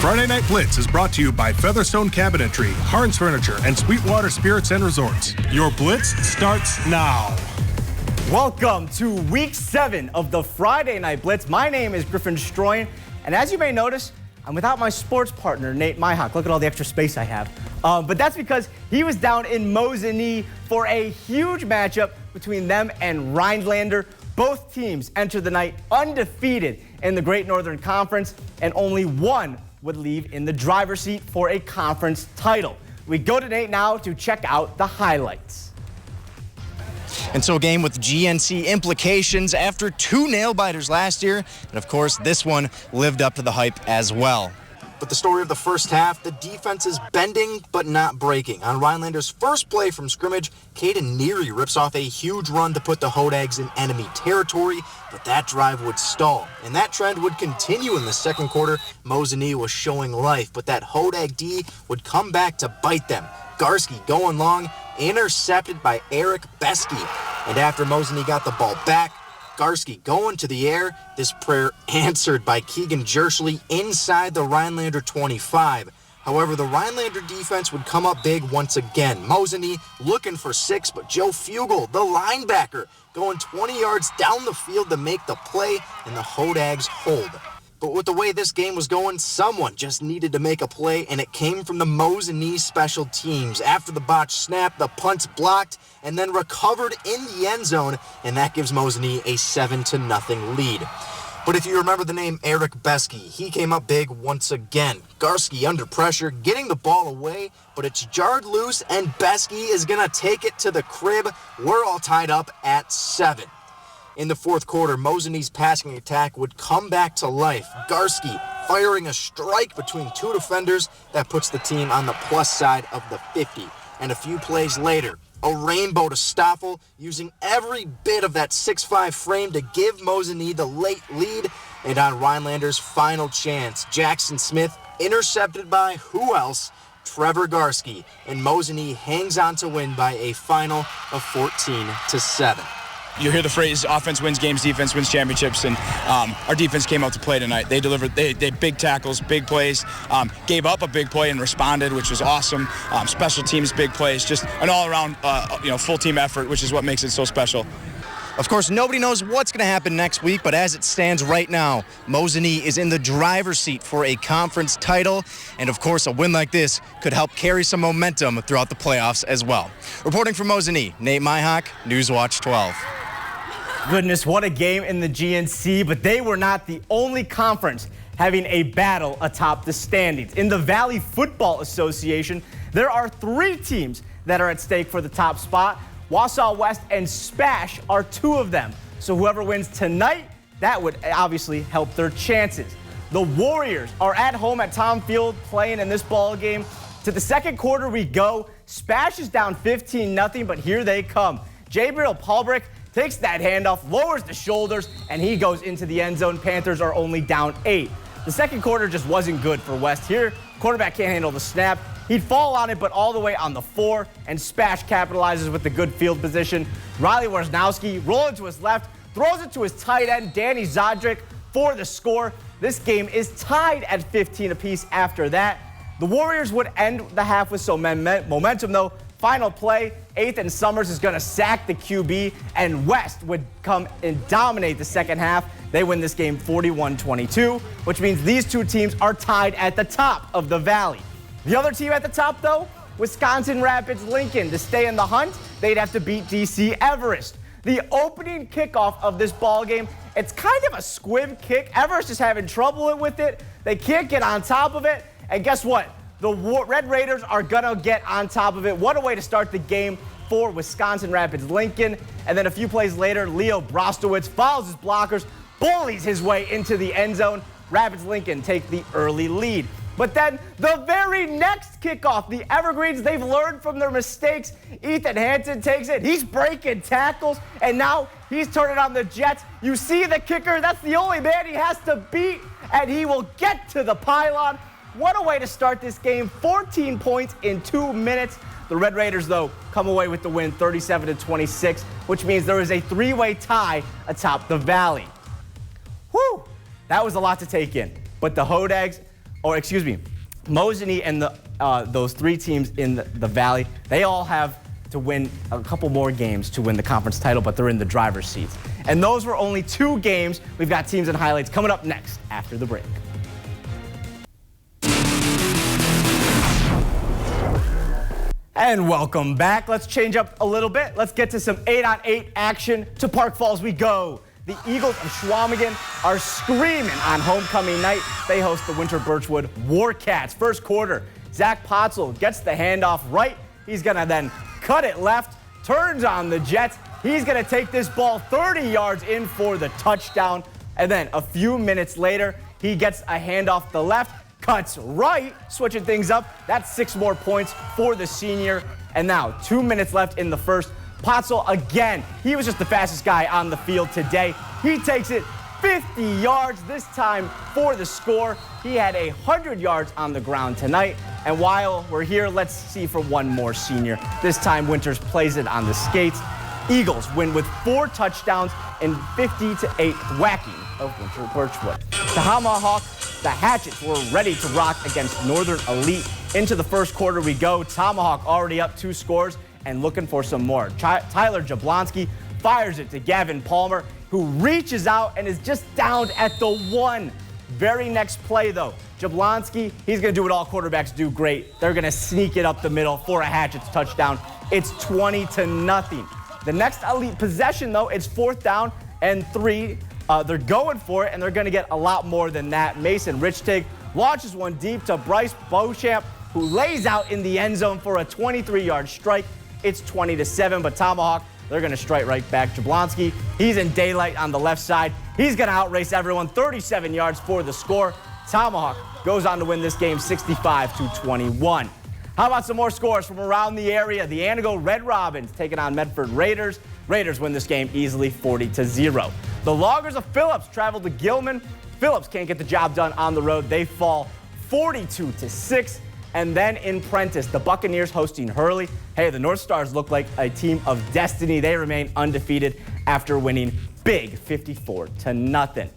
Friday Night Blitz is brought to you by Featherstone Cabinetry, Harns Furniture, and Sweetwater Spirits and Resorts. Your Blitz starts now. Welcome to Week 7 of the Friday Night Blitz. My name is Griffin Stroyan, and as you may notice, I'm without my sports partner, Nate Myhock. Look at all the extra space I have. But that's because he was down in Mosinee for a huge matchup between them and Rhinelander. Both teams entered the night undefeated in the Great Northern Conference, and only one would leave in the driver's seat for a conference title. We go to Nate now to check out the highlights. And so a game with GNC implications after 2 nail-biters last year. And of course, this one lived up to the hype as well. But the story of the first half, the defense is bending but not breaking. On Rhinelander's first play from scrimmage, Caden Neary rips off a huge run to put the Hodags in enemy territory, but that drive would stall. And that trend would continue in the second quarter. Mosinee was showing life, but that Hodag D would come back to bite them. Garski going long, intercepted by Eric Besky. And after Mosinee got the ball back, Garski going to the air, this prayer answered by Keegan Jerschley inside the Rhinelander 25. However, the Rhinelander defense would come up big once again. Mosinee looking for 6, but Joe Fugel, the linebacker, going 20 yards down the field to make the play, and the Hodags hold. But with the way this game was going, someone just needed to make a play, and it came from the Mosinee special teams. After the botched snap, the punt's blocked and then recovered in the end zone, and that gives Mosinee a 7-0 lead. But if you remember the name Eric Besky, he came up big once again. Garski under pressure, getting the ball away, but it's jarred loose, and Besky is going to take it to the crib. We're all tied up at 7. In the fourth quarter, Mosinee's passing attack would come back to life. Garski firing a strike between 2 defenders that puts the team on the plus side of the 50. And a few plays later, a rainbow to Stoffel, using every bit of that 6'5 frame to give Mosinee the late lead. And on Rhinelander's final chance, Jackson Smith intercepted by who else? Trevor Garski. And Mosinee hangs on to win by a final of 14-7. You hear the phrase, offense wins games, defense wins championships, and our defense came out to play tonight. They delivered, they big tackles, big plays, gave up a big play and responded, which was awesome. Special teams, big plays, just an all-around, full team effort, which is what makes it so special. Of course, nobody knows what's going to happen next week, but as it stands right now, Mosinee is in the driver's seat for a conference title. And of course, a win like this could help carry some momentum throughout the playoffs as well. Reporting from Mosinee, Nate Myhock, Newswatch 12. Goodness, what a game in the GNC, but they were not the only conference having a battle atop the standings. In the Valley Football Association, there are 3 teams that are at stake for the top spot. Wausau West and Spash are 2 of them. So whoever wins tonight, that would obviously help their chances. The Warriors are at home at Tom Field playing in this ball game. To the second quarter we go. Spash is down 15-0, but here they come. Jabriel Paulbrick takes that handoff, lowers the shoulders, and he goes into the end zone. Panthers are only down 8. The second quarter just wasn't good for West. Here, quarterback can't handle the snap. He'd fall on it, but all the way on the 4, and Spash capitalizes with the good field position. Riley Wojnowski rolling to his left, throws it to his tight end, Danny Zodrick, for the score. This game is tied at 15 apiece after that. The Warriors would end the half with some momentum, though. Final play, Ethan Summers is going to sack the QB, and West would come and dominate the second half. They win this game 41-22, which means these 2 teams are tied at the top of the Valley. The other team at the top, though, Wisconsin Rapids Lincoln. To stay in the hunt, they'd have to beat DC Everest. The opening kickoff of this ball game, it's kind of a squib kick. Everest is having trouble with it. They can't get on top of it, and guess what? The Red Raiders are going to get on top of it. What a way to start the game for Wisconsin Rapids Lincoln. And then a few plays later, Leo Brostowitz follows his blockers, bullies his way into the end zone. Rapids Lincoln take the early lead. But then the very next kickoff, the Evergreens, they've learned from their mistakes. Ethan Hansen takes it. He's breaking tackles, and now he's turning on the Jets. You see the kicker. That's the only man he has to beat, and he will get to the pylon. What a way to start this game. 14 points in 2 minutes. The Red Raiders, though, come away with the win 37-26, which means there is a 3-way tie atop the Valley. Whew, that was a lot to take in. But the Hodags Mosinee and those 3 teams in the Valley, they all have to win a couple more games to win the conference title, but they're in the driver's seats. And those were only 2 games. We've got teams and highlights coming up next after the break. And welcome back. Let's change up a little bit. Let's get to some 8-on-8 action. To Park Falls we go. The Eagles of Schwamigan are screaming on homecoming night. They host the Winter Birchwood Warcats. First quarter, Zach Potzel gets the handoff right. He's going to then cut it left, turns on the Jets. He's going to take this ball 30 yards in for the touchdown. And then a few minutes later, he gets a handoff the left, cuts right, switching things up. That's 6 more points for the senior. And now 2 minutes left in the first. Potzel again, he was just the fastest guy on the field today. He takes it 50 yards this time for the score. He had 100 yards on the ground tonight. And while we're here, let's see for one more senior. This time Winters plays it on the skates. Eagles win with 4 touchdowns and 50-8 whacking of Winter Birchwood. The Tomahawk, the Hatchets were ready to rock against Northern Elite. Into the first quarter we go. Tomahawk already up 2 scores and looking for some more. Tyler Jablonski fires it to Gavin Palmer, who reaches out and is just downed at the 1. Very next play, though, Jablonski, he's going to do what all quarterbacks do great. They're going to sneak it up the middle for a Hatchets touchdown. It's 20-0. The next Elite possession, though, it's 4th down and 3. They're going for it, and they're going to get a lot more than that. Mason Richtig launches one deep to Bryce Beauchamp, who lays out in the end zone for a 23-yard strike. It's 20-7, but Tomahawk, they're going to strike right back. Jablonski, he's in daylight on the left side. He's going to outrace everyone, 37 yards for the score. Tomahawk goes on to win this game 65-21. How about some more scores from around the area? The Antigo Red Robins taking on Medford Raiders. Raiders win this game easily 40-0. The Loggers of Phillips travel to Gilman. Phillips can't get the job done on the road. They fall 42-6. And then in Prentice, the Buccaneers hosting Hurley. Hey, the North Stars look like a team of destiny. They remain undefeated after winning big 54-0.